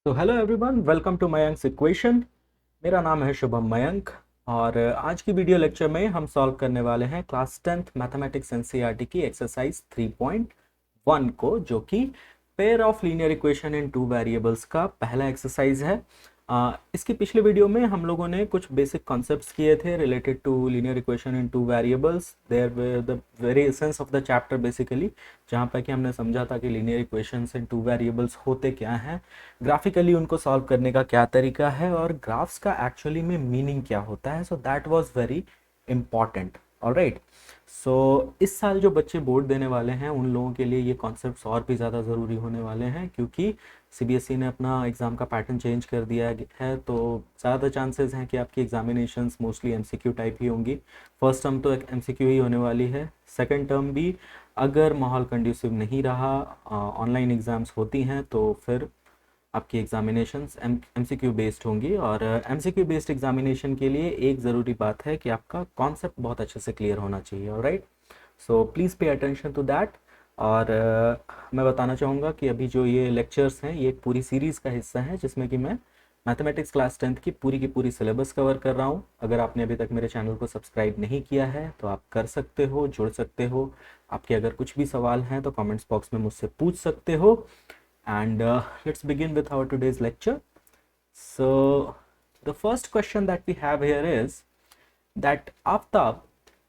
तो hello everyone, welcome to Mayank's equation. मेरा नाम है शुभम मयंक और आज की वीडियो लेक्चर में हम सॉल्व करने वाले हैं क्लास 10th मैथमेटिक्स एनसीईआरटी की एक्सरसाइज 3.1 को, जो कि pair of linear equation in two variables का पहला एक्सरसाइज है। इसकी पिछले वीडियो में हम लोगों ने कुछ बेसिक कॉन्सेप्ट्स किए थे related to linear equation in two variables. There the very essence of the chapter basically, जहाँ पर कि हमने समझा था कि linear equations in two variables होते क्या हैं, ग्राफिकली उनको सॉल्व करने का क्या तरीका है और ग्राफ्स का एक्चुअली में मीनिंग क्या होता है। So that was very important. Alright, so इस साल जो बच्चे बोर्ड देने वाले हैं उन लोगों के लिए ये कॉन्सेप्ट्स और भी ज़्यादा ज़रूरी होने वाले हैं, क्योंकि सीबीएसई ने अपना एग्ज़ाम का पैटर्न चेंज कर दिया है। तो ज़्यादा चांसेस हैं कि आपकी एग्जामिनेशंस मोस्टली एमसीक्यू टाइप ही होंगी। फर्स्ट टर्म तो एमसीक्यू ही होने वाली है, सेकंड टर्म भी अगर माहौल कंड्यूसिव नहीं रहा, ऑनलाइन एग्ज़ाम्स होती हैं, तो फिर आपकी एग्जामिनेशंस एमसीक्यू बेस्ड होंगी। और एमसीक्यू बेस्ड एग्जामिनेशन के लिए एक ज़रूरी बात है कि आपका कॉन्सेप्ट बहुत अच्छे से क्लियर होना चाहिए। Alright, so please pay attention to that. और मैं बताना चाहूँगा कि अभी जो ये लेक्चर्स हैं ये एक पूरी सीरीज़ का हिस्सा है, जिसमें कि मैं मैथमेटिक्स क्लास 10th की पूरी सिलेबस कवर कर रहा हूँ। अगर आपने अभी तक मेरे चैनल को सब्सक्राइब नहीं किया है तो आप कर सकते हो, जुड़ सकते हो। आपके अगर कुछ भी सवाल हैं तो कमेंट्स बॉक्स में मुझसे पूछ सकते हो। And let's begin with our today's lecture. So the first question that we have here is that Aftab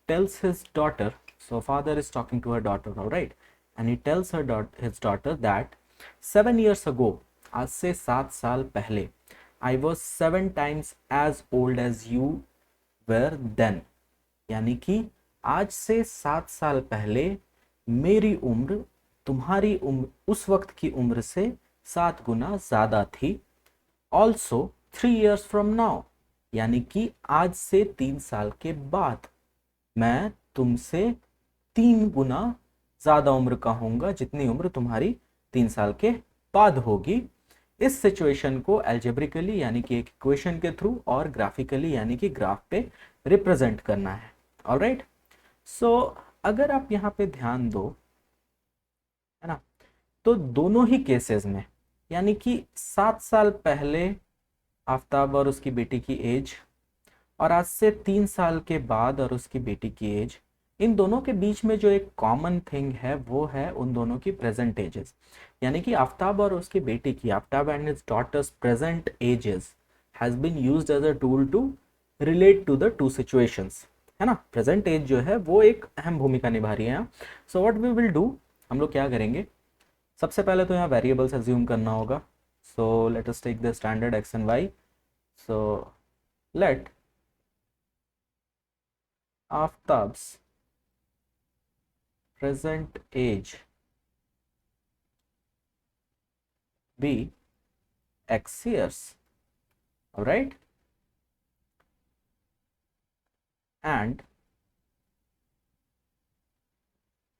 tells his daughter, so father is talking to her daughter, all right, and he tells his daughter that 7 years ago, आज से 7 साल पहले, I was 7 times as old as you were then, यानी कि आज से 7 साल पहले मेरी उम्र तुम्हारी उम्र उस वक्त की उम्र से 7 गुना ज्यादा थी। ऑल्सो 3 years फ्रॉम नाउ, यानी कि आज से 3 साल के बाद मैं तुमसे 3 गुना ज्यादा उम्र का होऊंगा, जितनी उम्र तुम्हारी 3 साल के बाद होगी। इस सिचुएशन को एल्जेब्रिकली यानी कि एक इक्वेशन के थ्रू और ग्राफिकली यानी कि ग्राफ पे रिप्रेजेंट करना है। ऑलराइट, सो अगर आप यहाँ पे ध्यान दो, है ना, तो दोनों ही केसेस में यानी कि 7 साल पहले आफ्ताब और उसकी बेटी की एज, और आज से 3 साल के बाद और उसकी बेटी की एज, इन दोनों के बीच में जो एक कॉमन थिंग है वो है उन दोनों की प्रेजेंट एजेस। यानी कि आफ्ताब और उसकी बेटी की, Aftab and his daughters present ages has been used as a tool to relate to the two situations, है ना। प्रेजेंट एज जो है वो एक अहम भूमिका निभा रही है। So what we will do, हम लोग क्या करेंगे, सबसे पहले तो यहाँ वेरिएबल्स अज्यूम करना होगा। So let us take the standard X and Y. So let Aftab's present age be x years, all right, and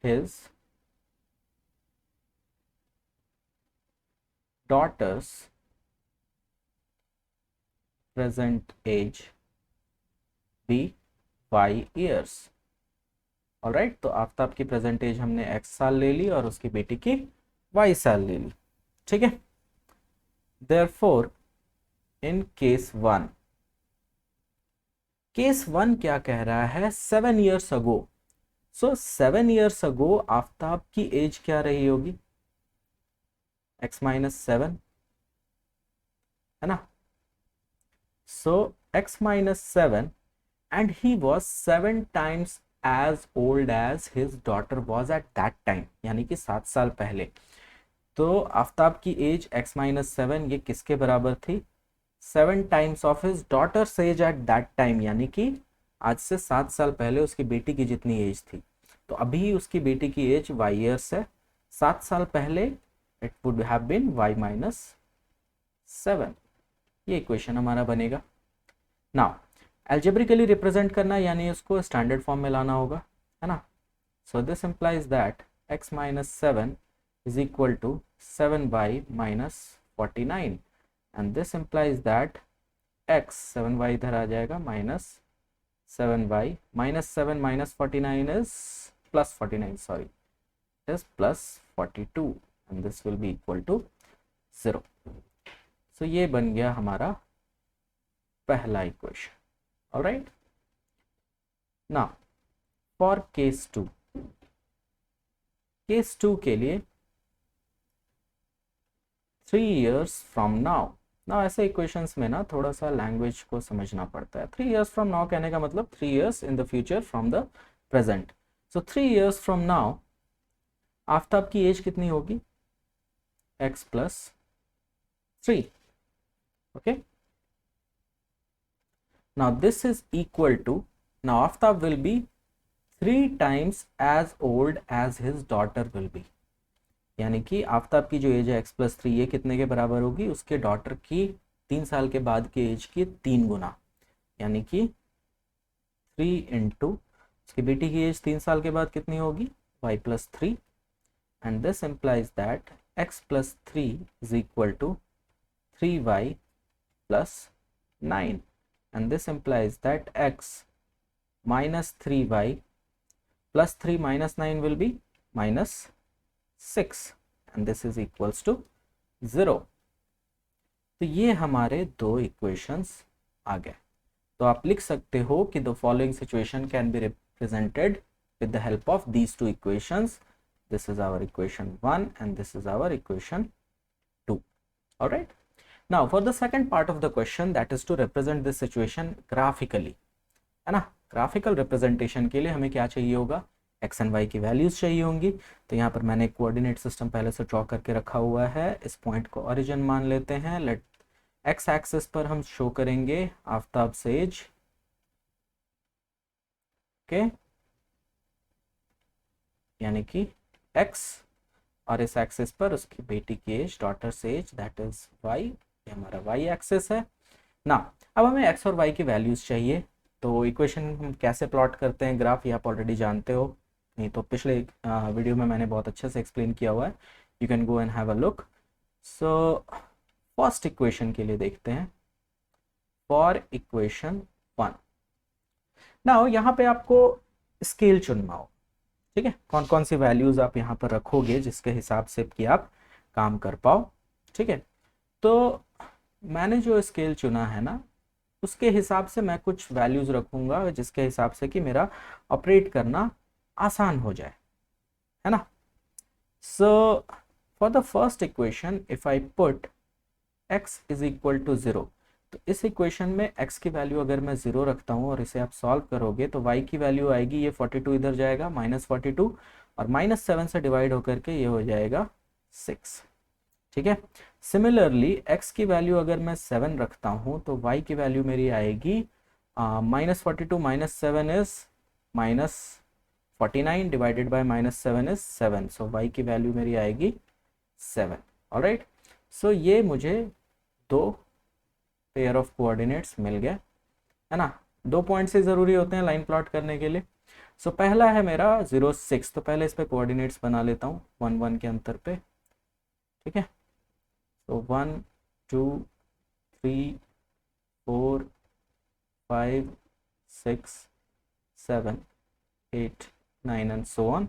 his daughter's present age be y years, all right। तो आफ्ताब की प्रेजेंट एज हमने x साल ले ली और उसकी बेटी की y साल ले ली, ठीक है। therefore in केस वन क्या कह रहा है, 7 years ago। सो 7 years ago आफ्ताब की एज क्या रही होगी, x-7, है ना। सो x-7 and he was 7 times as old as his daughter was at that time, यानी कि 7 साल पहले। तो आफ्ताब की एज x-7 ये किसके बराबर थी, 7 times of his daughters as at that time, यानी कि आज से 7 साल पहले उसकी बेटी की जितनी एज थी। तो अभी उसकी बेटी की एज y ईयर्स है, 7 साल पहले it would have been y-7। ये इक्वेशन हमारा बनेगा। नाउ एल्जेब्रिकली रिप्रेजेंट करना यानी उसको स्टैंडर्ड फॉर्म में लाना होगा, है ना। So this implies that x-7 is equal to 7y minus 49, and this implies that x 7y इधर आ जाएगा minus 7y minus 7 minus 49 is plus 49, sorry, it is plus 42, and this will be equal to 0। सो ये बन गया हमारा पहला equation. Alright, now for case 2, case 2 के लिए 3 years from now. ना ऐसे इक्वेशंस में ना थोड़ा सा लैंग्वेज को समझना पड़ता है. 3 years from now कहने का मतलब 3 years in the future from the present. So 3 years from now Aftab की एज कितनी होगी? x plus 3. Okay. Now this is equal to, now Aftab will be 3 times as old as his daughter will be. यानी कि आफ्ताब की जो as है x plus 3, ये कितने के बराबर होगी? उसके डॉटर की 3 साल के बाद की एज की 3 गुना, यानी कि 3 इंटू उसकी बेटी की एज 3 साल के बाद कितनी होगी? y plus 3. And this implies that x plus 3 is equal to 3y plus 9. And this implies that x minus 3y plus 3 minus 9 will be minus 6. And this is equals to 0. तो ये हमारे दो equations आ गए. तो आप लिख सकते हो कि the following situation can be represented with the help of these two equations. This is our equation 1 and this is our equation 2. All right. Now for the second part of the question, that is to represent this situation graphically, है ना. Graphical representation के लिए हमें क्या चाहिए होगा? x and y की values चाहिए होंगी. तो यहाँ पर मैंने कोऑर्डिनेट सिस्टम पहले से ड्रॉ करके रखा हुआ है. इस पॉइंट को ओरिजिन मान लेते हैं. लेट x एक्सिस पर हम शो करेंगे आफ्ताब से एज. ओके, यानी कि x, और इस एक्सिस पर उसकी बेटी की एज, डॉटर से एज, दैट इज y. ये हमारा y एक्सिस है ना. अब हमें x और y की वैल्यूज चाहिए. तो इक्वेशन हम कैसे प्लॉट करते हैं ग्राफ, ये आप ऑलरेडी जानते हो, नहीं तो पिछले वीडियो में मैंने बहुत अच्छे से एक्सप्लेन किया हुआ है. You can go and have a look. So first equation के लिए देखते हैं. फॉर इक्वेशन 1, नाउ यहाँ पे आपको स्केल चुनना हो. ठीक है, कौन कौन सी वैल्यूज आप यहाँ पर रखोगे जिसके हिसाब से कि आप काम कर पाओ. ठीक है, तो मैंने जो स्केल चुना है ना, उसके हिसाब से मैं कुछ वैल्यूज रखूंगा जिसके हिसाब से कि मेरा ऑपरेट करना आसान हो जाए, है ना. So for the first equation if I put x is equal to 0, तो इस इक्वेशन में x की वैल्यू अगर मैं 0 रखता हूँ और इसे आप सॉल्व करोगे तो y की वैल्यू आएगी, ये 42 इधर जाएगा, -42, और -7 से डिवाइड होकर के ये हो जाएगा 6. ठीक है. सिमिलरली x की वैल्यू अगर मैं 7 रखता हूँ तो y की वैल्यू मेरी आएगी -42 minus 7 is -49 divided by -7 is 7. So y की वैल्यू मेरी आएगी 7. ऑलराइट. सो ये मुझे दो पेयर ऑफ कोऑर्डिनेट्स मिल गए, है ना. 2 पॉइंट्स ही ज़रूरी होते हैं लाइन प्लॉट करने के लिए. सो पहला है मेरा 0 6, तो पहले इस पे कोऑर्डिनेट्स बना लेता हूँ 1 1 के अंतर पे. ठीक है, तो 1 2 3 4 5 6 7 8 9 एंड सो ऑन.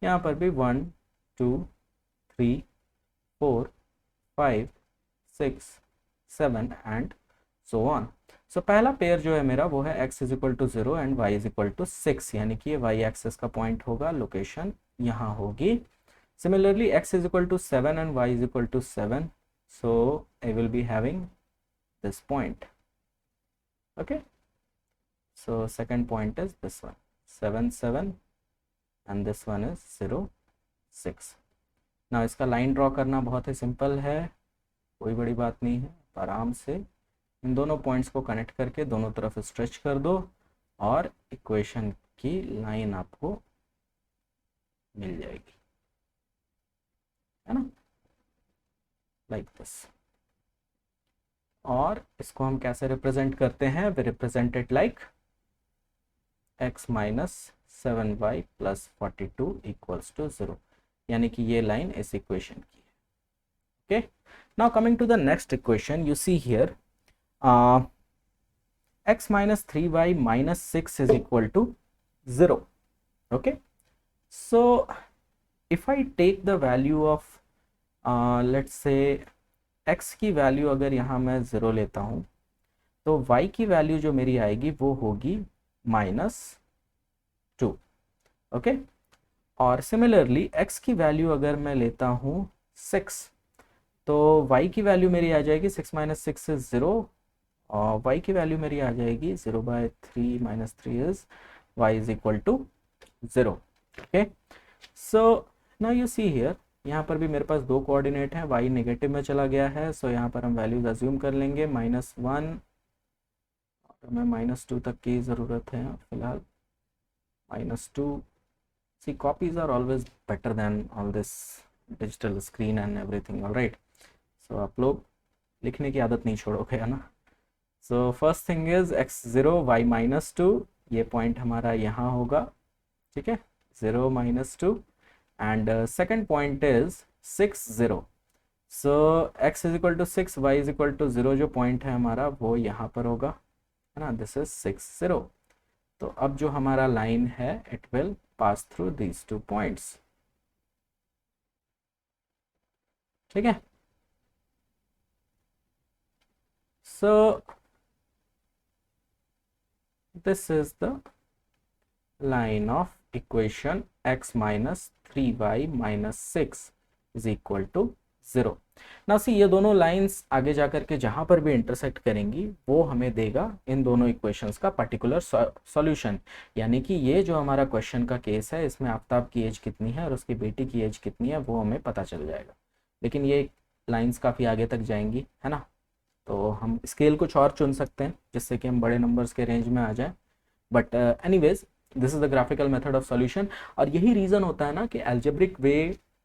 यहाँ पर भी 1 2 3 4 5 6 7 एंड सो ऑन. सो पहला पेयर जो है मेरा वो है x is equal to 0 and y is equal to 6, यानी कि ये y एक्सिस का पॉइंट होगा, लोकेशन यहाँ होगी. Similarly, x is equal to 7 and y is equal to 7. So I will be having this point. Okay. So second point is this one, 7 7, and this one is 0 6. Now इसका line draw करना बहुत ही simple है, कोई बड़ी बात नहीं है. आराम से इन दोनों पॉइंट्स को कनेक्ट करके दोनों तरफ स्ट्रेच कर दो और इक्वेशन की लाइन आपको मिल जाएगी, है ना, लाइक दिस. और इसको हम कैसे रिप्रेजेंट करते हैं? We represent it like x minus 7y plus 42 equals to 0, यानी कि ये लाइन इस इक्वेशन की है. Okay, now coming to the next equation, you see here x minus 3y minus 6 is equal to 0. Okay, so if I take the value of let's say x की value अगर यहाँ मैं 0 लेता हूँ तो y की वैल्यू जो मेरी आएगी वो होगी -2। ओके, और सिमिलरली x की वैल्यू अगर मैं लेता हूँ 6 तो y की वैल्यू मेरी आ जाएगी 6 - 6 इज 0, और y की वैल्यू मेरी आ जाएगी 0/3 - 3 is y is equal to 0। Okay, so now you see here, यहाँ पर भी मेरे पास दो कोऑर्डिनेट हैं, y नेगेटिव में चला गया है, सो यहाँ पर हम वैल्यूज अज्यूम कर लेंगे -1, और हमें -2 तक की ज़रूरत है फिलहाल, -2। See copies are always better than all this digital screen and everything, alright. So आप लोग लिखने की आदत नहीं छोड़ोगे, है ना। So first thing is x0 y -2, ये पॉइंट हमारा यहाँ होगा, ठीक है, 0 -2, and second point is 6 0। So x is equal to 6, y is equal to 0, जो पॉइंट है हमारा वो यहाँ पर होगा, है ना, दिस इज 6 0। तो अब जो हमारा लाइन है it will pass through these two points, ठीक है। सो this is the line of equation x minus 3y minus 6 is equal to 0। ना सी ये दोनों लाइंस आगे जाकर के जहां पर भी इंटरसेक्ट करेंगी वो हमें देगा इन दोनों इक्वेशंस का पर्टिकुलर सॉल्यूशन। यानी कि ये जो हमारा क्वेश्चन का केस है इसमें आफ्ताब की एज कितनी है और उसकी बेटी की एज कितनी है वो हमें पता चल जाएगा, लेकिन ये लाइंस काफ़ी आगे तक जाएंगी, है ना। तो हम स्केल कुछ और चुन सकते हैं जिससे कि हम बड़े नंबर्स के रेंज में आ जाएं, but anyways this is the graphical method of solution. और यही रीज़न होता है ना कि एल्जेब्रिक वे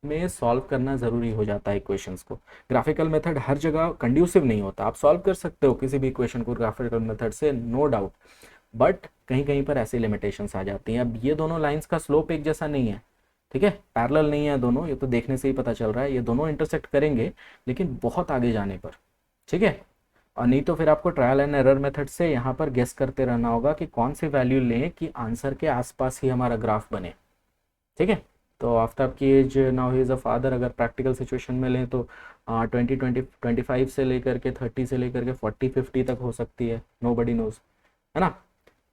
में सॉल्व करना ज़रूरी हो जाता है इक्वेशंस को। ग्राफिकल मेथड हर जगह कंड्यूसिव नहीं होता, आप सॉल्व कर सकते हो किसी भी इक्वेशन को ग्राफिकल मेथड से, नो डाउट, बट कहीं कहीं पर ऐसी लिमिटेशंस आ जाती हैं। अब ये दोनों लाइंस का स्लोप एक जैसा नहीं है, ठीक है, पैरेलल नहीं है दोनों, ये तो देखने से ही पता चल रहा है, ये दोनों इंटरसेक्ट करेंगे लेकिन बहुत आगे जाने पर, ठीक है। और नहीं तो फिर आपको ट्रायल एंड एरर मेथड से यहाँ पर गेस करते रहना होगा कि कौन सी वैल्यू लें कि आंसर के आसपास ही हमारा ग्राफ बने, ठीक है। तो आफ्ताब की age now he is a father, अगर प्रैक्टिकल सिचुएशन में लें तो 25 से लेकर के 30 से लेकर के 40-50 तक हो सकती है, नो बडी नोज, है ना।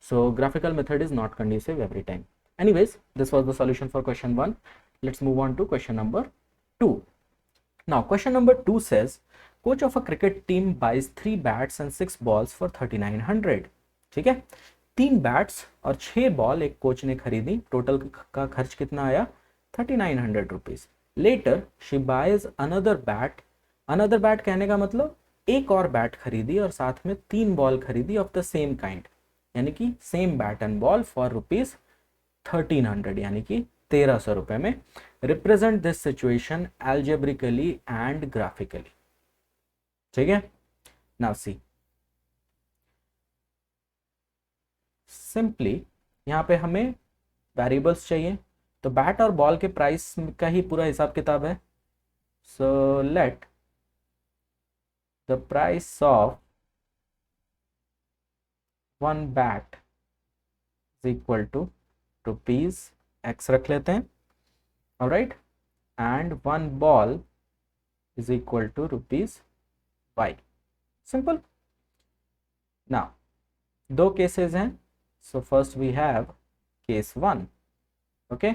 So graphical method is not conducive every time. Anyways this was the solution for question 1। Let's move on to question number 2। Now question number 2 says coach of a cricket team buys 3 bats and 6 balls for 3900। ठीक है, 3 bats और 6 ball एक coach ने खरीदी, total का खर्च कितना आया 3900 rupees. Later she buys another bat कहने का मतलब एक और बैट खरीदी और साथ में 3 बॉल खरीदी ऑफ द सेम काइंड, यानी कि same bat and ball for rupees 1300, यानी कि 1300 रुपए में। Represent this situation algebraically and graphically, ठीक है। नाउ सी सिंपली यहाँ पे हमें वेरिएबल्स चाहिए, तो बैट और बॉल के प्राइस का ही पूरा हिसाब किताब है। So let the price of one bat is equal to rupees X रख लेते हैं, alright, and one ball is equal to rupees Y. Simple. Now दो केसेस हैं, so first we have case 1। Okay,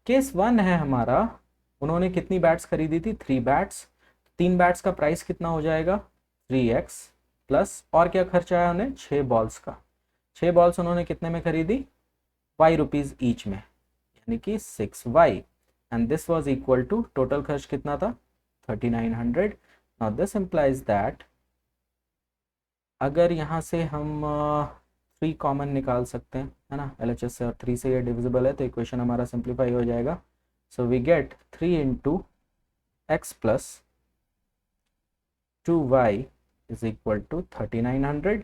case 1 है हमारा, उन्होंने कितनी bats खरीदी थी 3 बैट्स, 3 बैट्स का प्राइस कितना हो जाएगा 3x प्लस और क्या खर्चा आया उन्हें 6 बॉल्स का, 6 बॉल्स उन्होंने कितने में खरीदी y रुपीज ईच में, यानी कि 6y, and this was equal to total खर्च कितना था 3900। नाउ दिस इंप्लाइज दैट अगर यहाँ से हम 3 कॉमन निकाल सकते हैं, है ना, LHS से, और 3 से ये डिविजिबल है तो इक्वेशन हमारा सिंप्लीफाई हो जाएगा। So we get 3 into X plus 2y is equal to 3900,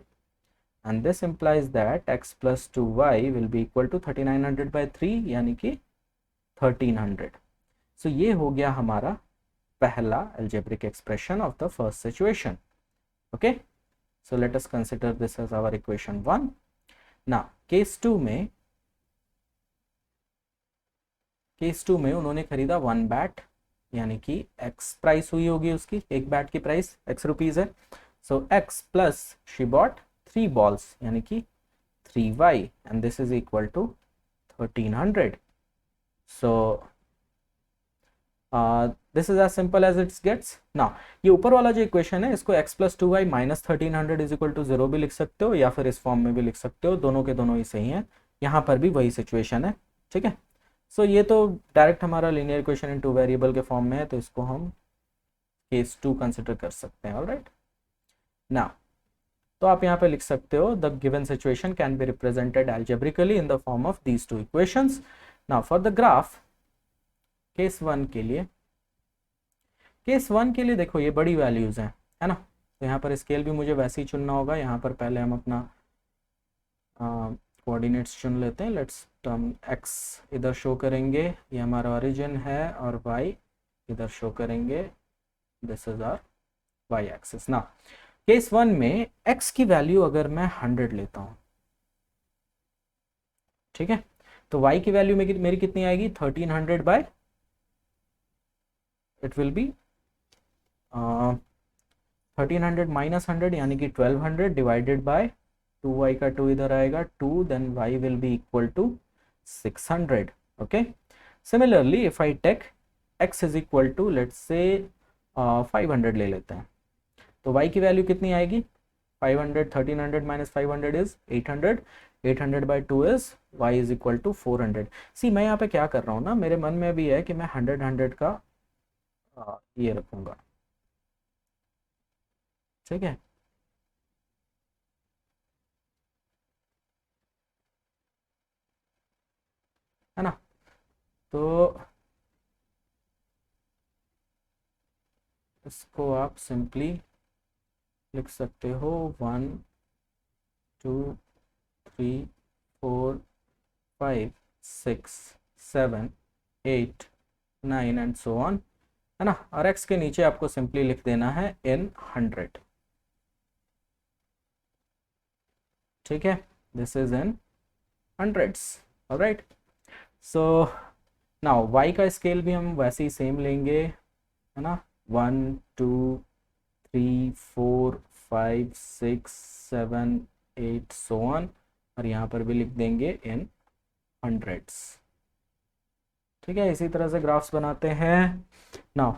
and this implies that x plus 2y will be equal to 3900 by 3, यानी कि 1300। सो ये हो गया हमारा पहला algebraic expression of the first situation। okay, so let us consider this as our equation 1। now case 2 में उन्होंने खरीदा 1 बैट, यानी कि x प्राइस हुई होगी उसकी, एक बैट की प्राइस x रुपीज़ है। So x plus she bought 3 balls यानी कि 3y and this is equal to 1300। So this is as simple as it's gets. Now ये ऊपर वाला जो इक्वेशन है इसको x plus 2y minus 1300 is equal to 0 भी लिख सकते हो या फिर इस फॉर्म में भी लिख सकते हो, दोनों के दोनों ही सही हैं। यहाँ पर भी वही सिचुएशन है, ठीक है। सो ये तो डायरेक्ट हमारा linear equation in two variable के फॉर्म में है, तो इसको हम केस 2 कंसिडर कर सकते हैं। ऑलराइट, नाउ तो आप यहाँ पे लिख सकते हो the given situation can be represented algebraically in the form of these two equations. Now for the graph case 1 के लिए, केस 1 के लिए देखो ये बड़ी वैल्यूज हैं, है ना। तो यहाँ पर स्केल भी मुझे वैसे ही चुनना होगा। यहाँ पर पहले हम अपना कोऑर्डिनेट्स चुन लेते हैं। लेट्स हम x इधर शो करेंगे, ये हमारा ओरिजिन है, और y इधर शो करेंगे, this is our y axis. ना केस 1 में x की वैल्यू अगर मैं 100 लेता हूँ, ठीक है, तो y की वैल्यू मेरी कितनी आएगी, 1300 by, it will be 1300 minus 100 यानी कि 1200 डिवाइडेड बाय 2y का 2 इधर आएगा 2, then y will be equal to 600। Okay, similarly if I take x is equal to let's say 500 ले लेते हैं, तो y की वैल्यू कितनी आएगी, 500, 1300 minus 500 is 800, 800 by 2 is y is equal to 400। See मैं यहाँ पे क्या कर रहा हूँ ना, मेरे मन में भी है कि मैं 100 का ये रखूंगा, ठीक है। है ना, तो इसको आप सिंपली लिख सकते हो 1 2 3 4 5 6 7 8 9 एंड सो ऑन, है ना। और x के नीचे आपको सिंपली लिख देना है इन 100, ठीक है, this is in hundreds. Alright, so now y का स्केल भी हम वैसे ही सेम लेंगे, है ना, 1 2 3 4 5 6 7 8 सो ऑन, और यहाँ पर भी लिख देंगे इन हंड्रेड्स, ठीक है। इसी तरह से ग्राफ्स बनाते हैं। Now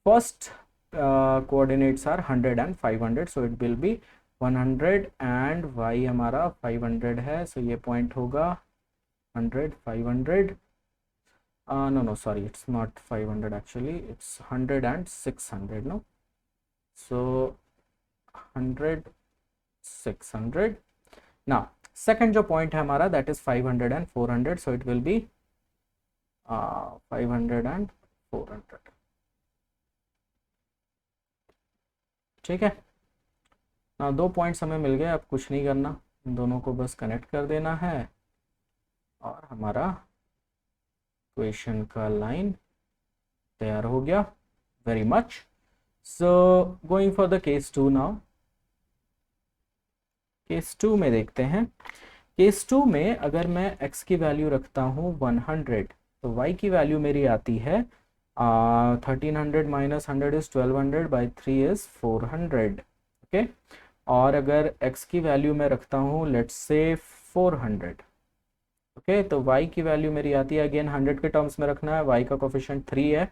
first coordinates are 100 and 500, so it will be 100 and y हमारा 500 है, सो ये पॉइंट होगा 100 500, no sorry, it's not 500 actually, it's 100 and 600, no, so 100 600। now second जो point है हमारा that is 500 and 400, so it will be 500 and 400, ठीक है ना। दो पॉइंट्स हमें मिल गए, अब कुछ नहीं करना, इन दोनों को बस कनेक्ट कर देना है और हमारा इक्वेशन का लाइन तैयार हो गया। Very much. So going for the case 2 now. Case 2 में देखते हैं। केस 2 में अगर मैं x की वैल्यू रखता हूँ 100, तो y की वैल्यू मेरी आती है 1300 minus 100 is 1200 by 3 is 400, okay. और अगर x की वैल्यू मैं रखता हूँ लेट्स से 400, ओके, तो y की वैल्यू मेरी आती है, अगेन 100 के टर्म्स में रखना है, y का कोफिशिएंट 3 है,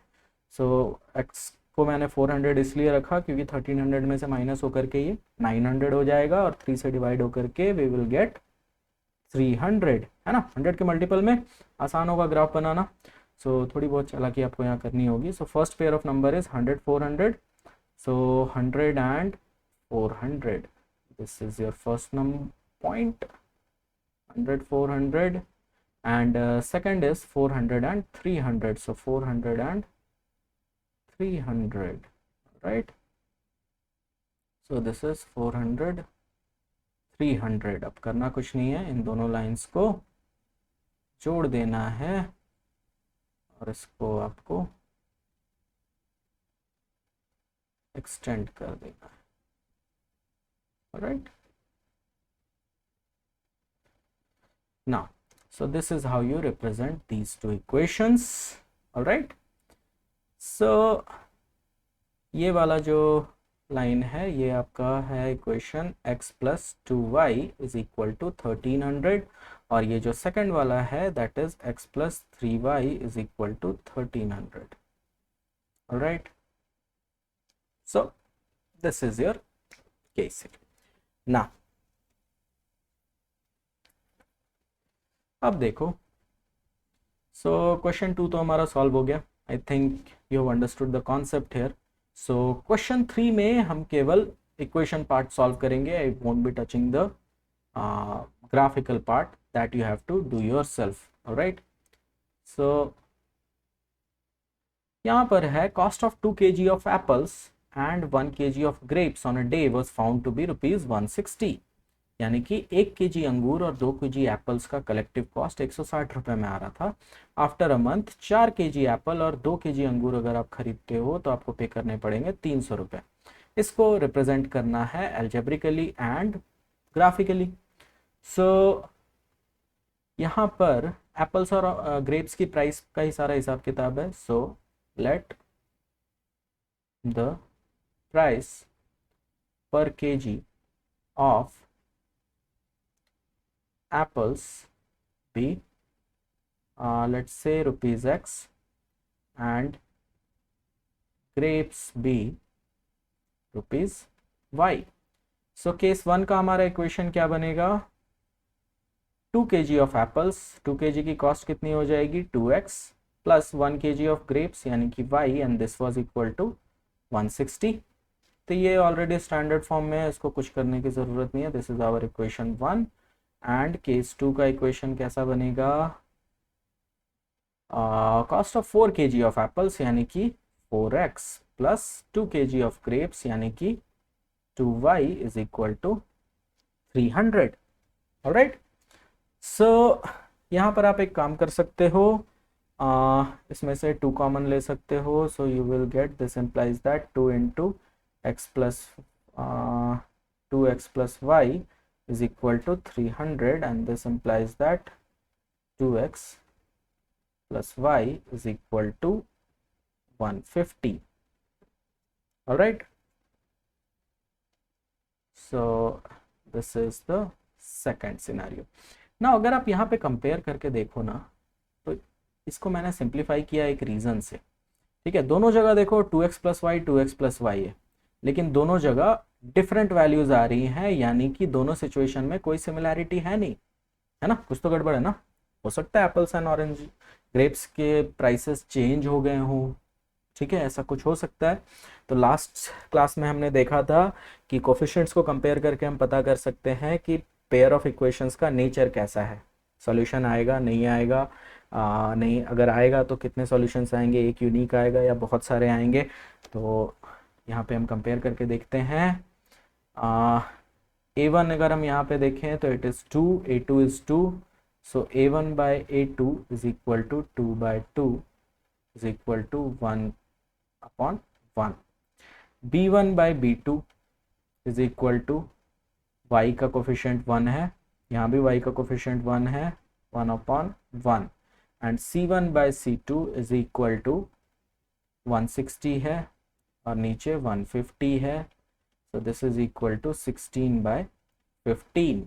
सो x को मैंने 400 इसलिए रखा क्योंकि 1300 में से माइनस होकर के ये 900 हो जाएगा और 3 से डिवाइड होकर के वी विल गेट 300, है ना। 100 के मल्टीपल में आसान होगा ग्राफ बनाना, सो थोड़ी बहुत चालाकी आपको यहाँ करनी होगी। So first pair of number is 100 400, so 100 and 400, this is your first number point, 100 400, and second is 400 and 300, so 400 and 300, right, so this is 400 300। अब करना कुछ नहीं है, इन दोनों लाइंस को जोड़ देना है और इसको आपको एक्सटेंड कर देना है, right. now so this is how you represent these two equations, all right। So ये वाला जो लाइन है ये आपका है equation x plus 2y is equal to 1300, और ये जो सेकंड वाला है that is x plus 3y is equal to 1300. Alright, so this is your case. ना अब देखो, सो क्वेश्चन 2 तो हमारा सॉल्व हो गया. I think you have understood the concept here. So question 3 में हम केवल इक्वेशन पार्ट सॉल्व करेंगे. I won't be touching the graphical part that you have to do yourself. Alright, so यहाँ पर है cost of 2 kg of apples and 1 kg of grapes on a day was found to be rupees 160. यानी कि 1 kg अंगूर और 2 kg apples का collective cost 160 रुपये में आ रहा था. After a month 4 kg Apple और 2 kg अंगूर अगर आप खरीदते हो तो आपको पे करने पड़ेंगे 300 रुपये. इसको रिप्रेजेंट करना है एल्जेब्रिकली एंड ग्राफिकली. सो यहाँ पर एप्पल्स और ग्रेप्स की प्राइस का ही सारा हिसाब किताब है. सो लेट द प्राइस पर KG of apples be let's say rupees x and grapes be rupees y. so case 1 का हमारा इक्वेशन क्या बनेगा? 2 kg ऑफ एप्पल्स, 2 kg की कॉस्ट कितनी हो जाएगी? 2x plus 1 kg of grapes यानी कि y, and this was equal to 160. तो ये ऑलरेडी स्टैंडर्ड फॉर्म में है, इसको कुछ करने की ज़रूरत नहीं है. This is our equation 1. And case 2 का इक्वेशन कैसा बनेगा? Cost of 4 kg of apples यानी कि 4x plus 2 kg of grapes यानी कि 2y is equal to 300. Alright, so यहाँ पर आप एक काम कर सकते हो, इसमें से 2 कॉमन ले सकते हो. So you will get this implies that 2 into X plus 2x plus Y is equal to 300, and this implies that 2x plus y is equal to 150. all right, so this is the second scenario. now अगर आप यहाँ पे compare करके देखो ना, तो इसको मैंने सिंप्लीफाई किया एक रीज़न से. ठीक है, दोनों जगह देखो 2x plus Y 2x plus Y है, लेकिन दोनों जगह डिफरेंट वैल्यूज आ रही हैं, यानी कि दोनों सिचुएशन में कोई सिमिलैरिटी है नहीं, है ना? कुछ तो गड़बड़ है ना. हो सकता है एप्पल्स एंड ऑरेंज ग्रेप्स के प्राइसेस चेंज हो गए हों. ठीक है, ऐसा कुछ हो सकता है. तो लास्ट क्लास में हमने देखा था कि कोफिशिएंट्स को कंपेयर करके हम पता कर सकते हैं कि पेयर ऑफ इक्वेशंस का नेचर कैसा है. सॉल्यूशन आएगा, नहीं आएगा, नहीं अगर आएगा तो कितने सॉल्यूशंस आएंगे, एक यूनिक आएगा या बहुत सारे आएंगे. तो यहाँ पे हम कंपेयर करके देखते हैं. a1 अगर हम यहाँ पे देखें तो it is 2, a2 is 2. So a1 by a2 is equal to 2 by 2 is equal to 1/1. b1 by b2 is equal to y का कोफिशिएंट 1 है, यहाँ भी y का कोफिशिएंट 1 है, 1/1. And c1 by c2 is equal to 160 है और नीचे 150 है. So this is equal to 16/15.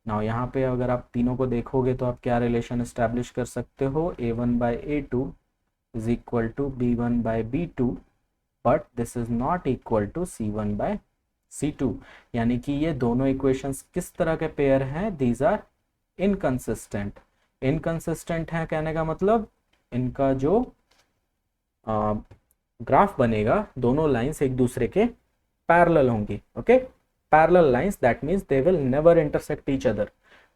Now यहाँ पे अगर आप तीनों को देखोगे तो आप क्या रिलेशन इस्टेब्लिश कर सकते हो? a1 by a2 is equal to b1 by b2, but this is not equal to c1 by c2. यानी कि ये दोनों इक्वेशंस किस तरह के पेयर हैं? These are inconsistent. इनकंसिस्टेंट है कहने का मतलब इनका जो ग्राफ बनेगा, दोनों लाइंस एक दूसरे के पैरेलल होंगी. Okay, parallel lines, that means they will never intersect each other.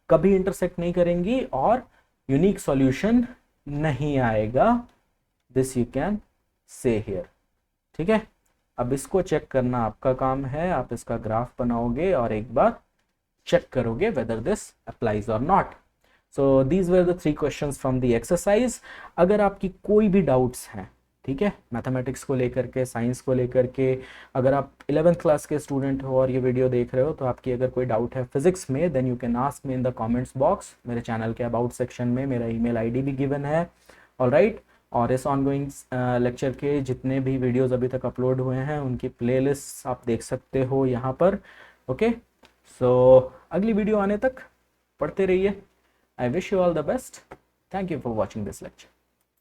कभी इंटरसेक्ट नहीं करेंगी और यूनिक सॉल्यूशन नहीं आएगा. This you can say here. ठीक है, अब इसको चेक करना आपका काम है. आप इसका ग्राफ बनाओगे और एक बार चेक करोगे वेदर दिस अप्लाइज और not. So these were the 3 questions from the exercise. अगर आपकी कोई भी डाउट्स हैं, ठीक है, मैथमेटिक्स को लेकर के, साइंस को लेकर के, अगर आप 11th क्लास के स्टूडेंट हो और ये वीडियो देख रहे हो तो आपकी अगर कोई डाउट है फिजिक्स में, then you can ask me in the comments box. मेरे चैनल के अबाउट सेक्शन में मेरा ईमेल आईडी भी गिवन है. ऑलराइट, और इस ऑनगोइंग लेक्चर के जितने भी वीडियोस अभी तक अपलोड हुए हैं उनकी प्लेलिस्ट आप देख सकते हो यहाँ पर। ओके, सो अगली वीडियो आने तक पढ़ते रहिए। I wish you all the best. Thank you for watching this lecture.